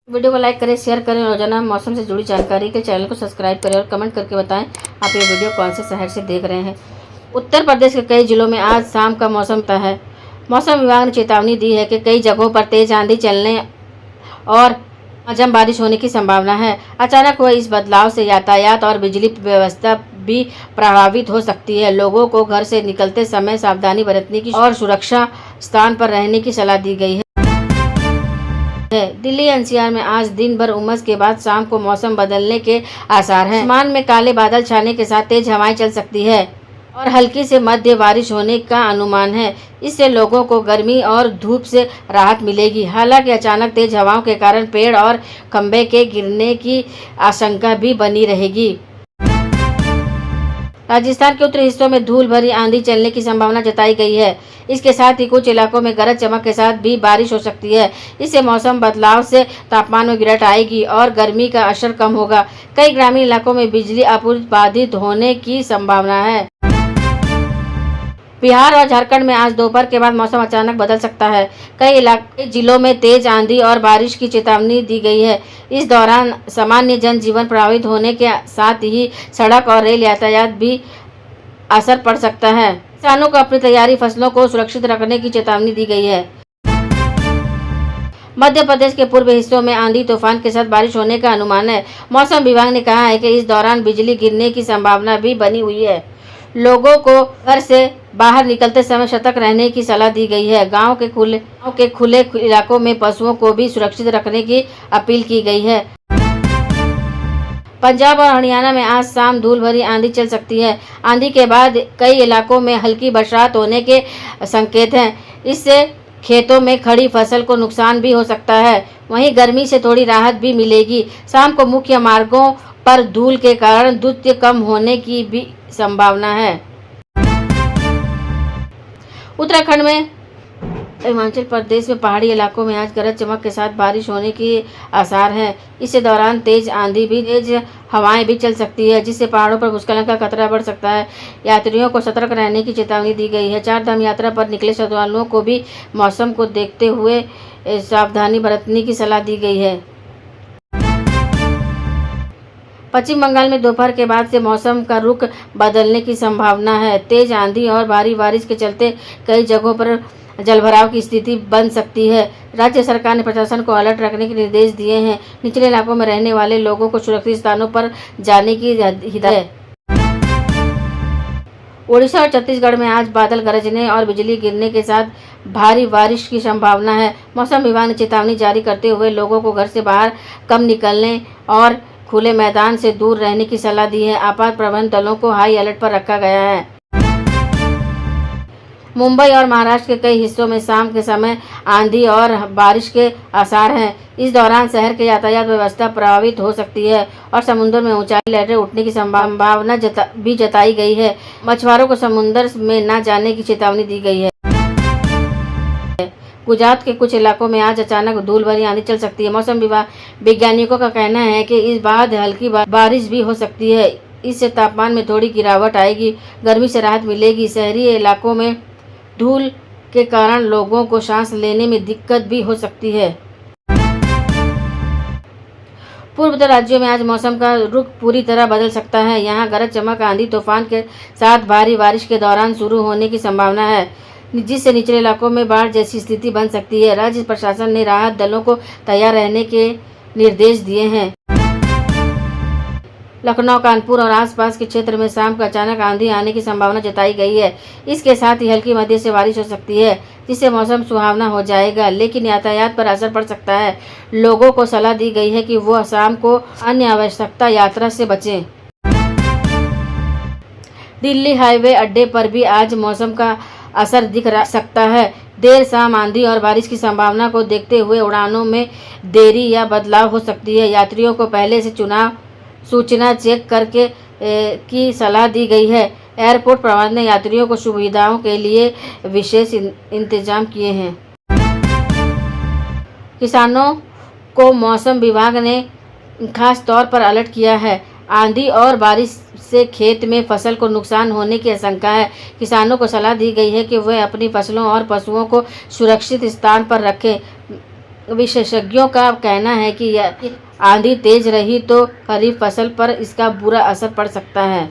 Video को like करें, share करें। रोजाना मौसम से जुड़ी जानकारी के चैनल को सब्सक्राइब करें और कमेंट करके बताएं आप ये वीडियो कौन से शहर से देख रहे हैं। उत्तर प्रदेश के कई जिलों में आज शाम का मौसम तय है। मौसम विभाग ने चेतावनी दी है कि कई जगहों पर तेज आंधी चलने और मध्यम बारिश होने की संभावना है। अचानक हुए इस बदलाव से यातायात और बिजली व्यवस्था भी प्रभावित हो सकती है। लोगों को घर से निकलते समय सावधानी बरतने की और सुरक्षा स्थान पर रहने की सलाह दी गई है। दिल्ली एनसीआर में आज दिन भर उमस के बाद शाम को मौसम बदलने के आसार हैं। आसमान में काले बादल छाने के साथ तेज हवाएं चल सकती है और हल्की से मध्य बारिश होने का अनुमान है। इससे लोगों को गर्मी और धूप से राहत मिलेगी। हालांकि अचानक तेज हवाओं के कारण पेड़ और खंभे के गिरने की आशंका भी बनी रहेगी। राजस्थान के उत्तरी हिस्सों में धूल भरी आंधी चलने की संभावना जताई गई है। इसके साथ ही कुछ इलाकों में गरज चमक के साथ भी बारिश हो सकती है। इससे मौसम बदलाव से तापमान में गिरावट आएगी और गर्मी का असर कम होगा। कई ग्रामीण इलाकों में बिजली आपूर्ति बाधित होने की संभावना है। बिहार और झारखंड में आज दोपहर के बाद मौसम अचानक बदल सकता है। कई जिलों में तेज आंधी और बारिश की चेतावनी दी गई है। इस दौरान सामान्य जनजीवन प्रभावित होने के साथ ही सड़क और रेल यातायात भी असर पड़ सकता है। किसानों को अपनी तैयारी फसलों को सुरक्षित रखने की चेतावनी दी गई है। मध्य प्रदेश के पूर्वी हिस्सों में आंधी तूफान के साथ बारिश होने का अनुमान है। मौसम विभाग ने कहा है कि इस दौरान बिजली गिरने की संभावना भी बनी हुई है। लोगों को घर से बाहर निकलते समय सतर्क रहने की सलाह दी गई है। गांव के खुले इलाकों में पशुओं को भी सुरक्षित रखने की अपील की गई है। पंजाब और हरियाणा में आज शाम धूल भरी आंधी चल सकती है। आंधी के बाद कई इलाकों में हल्की बरसात होने के संकेत हैं। इससे खेतों में खड़ी फसल को नुकसान भी हो सकता है। वहीं गर्मी से थोड़ी राहत भी मिलेगी। शाम को मुख्य मार्गों पर धूल के कारण द्रुत कम होने की भी संभावना है। उत्तराखंड में हिमाचल प्रदेश में पहाड़ी इलाकों में आज गरज चमक के साथ बारिश होने के आसार हैं। इसी दौरान तेज हवाएं भी चल सकती है, जिससे पहाड़ों पर भूस्खलन का खतरा बढ़ सकता है। यात्रियों को सतर्क रहने की चेतावनी दी गई है। चार धाम यात्रा पर निकले श्रद्धालुओं को भी मौसम को देखते हुए सावधानी बरतने की सलाह दी गई है। पश्चिम बंगाल में दोपहर के बाद से मौसम का रुख बदलने की संभावना है। तेज आंधी और भारी बारिश के चलते कई जगहों पर जलभराव की स्थिति बन सकती है। राज्य सरकार ने प्रशासन को अलर्ट रखने के निर्देश दिए हैं। निचले इलाकों में रहने वाले लोगों को सुरक्षित स्थानों पर जाने की हिदायत है। ओडिशा और छत्तीसगढ़ में आज बादल गरजने और बिजली गिरने के साथ भारी बारिश की संभावना है। मौसम विभाग ने चेतावनी जारी करते हुए लोगों को घर से बाहर कम निकलने और खुले मैदान से दूर रहने की सलाह दी है। आपात प्रबंधन दलों को हाई अलर्ट पर रखा गया है। मुंबई और महाराष्ट्र के कई हिस्सों में शाम के समय आंधी और बारिश के आसार हैं। इस दौरान शहर के यातायात व्यवस्था प्रभावित हो सकती है और समुद्र में ऊंचाई लहरें उठने की संभावना भी जताई गई है। मछुआरों को समुद्र में न जाने की चेतावनी दी गई है। गुजरात के कुछ इलाकों में आज अचानक धूल भरी आंधी चल सकती है। मौसम विभाग वैज्ञानिकों का कहना है कि इस बाद हल्की बारिश भी हो सकती है। इससे तापमान में थोड़ी गिरावट आएगी, गर्मी से राहत मिलेगी। शहरी इलाकों में धूल के कारण लोगों को सांस लेने में दिक्कत भी हो सकती है। पूर्वोत्तर राज्यों में आज मौसम का रुख पूरी तरह बदल सकता है। यहाँ गरज चमक आंधी तूफान के साथ भारी बारिश के दौरान शुरू होने की संभावना है, जिससे निचले इलाकों में बाढ़ जैसी स्थिति बन सकती है। राज्य प्रशासन ने राहत दलों को तैयार रहने के निर्देश दिए हैं। लखनऊ, कानपुर और आसपास के क्षेत्र में शाम को अचानक आंधी आने की संभावना जताई गई है। इसके साथ ही हल्की मध्य से बारिश हो सकती है, जिससे मौसम सुहावना हो जाएगा, लेकिन यातायात पर असर पड़ सकता है। लोगों को सलाह दी गई है कि वह शाम को अन्य आवश्यकता यात्रा से बचें। दिल्ली हाईवे अड्डे पर भी आज मौसम का असर दिख सकता है। देर शाम आंधी और बारिश की संभावना को देखते हुए उड़ानों में देरी या बदलाव हो सकती है। यात्रियों को पहले से सूचना चेक करके की सलाह दी गई है। एयरपोर्ट प्रबंधन ने यात्रियों को सुविधाओं के लिए विशेष इंतजाम किए हैं। किसानों को मौसम विभाग ने खास तौर पर अलर्ट किया है। आंधी और बारिश से खेत में फसल को नुकसान होने की आशंका है। किसानों को सलाह दी गई है कि वे अपनी फसलों और पशुओं को सुरक्षित स्थान पर रखें। विशेषज्ञों का कहना है कि आंधी तेज रही तो खरीफ फसल पर इसका बुरा असर पड़ सकता है।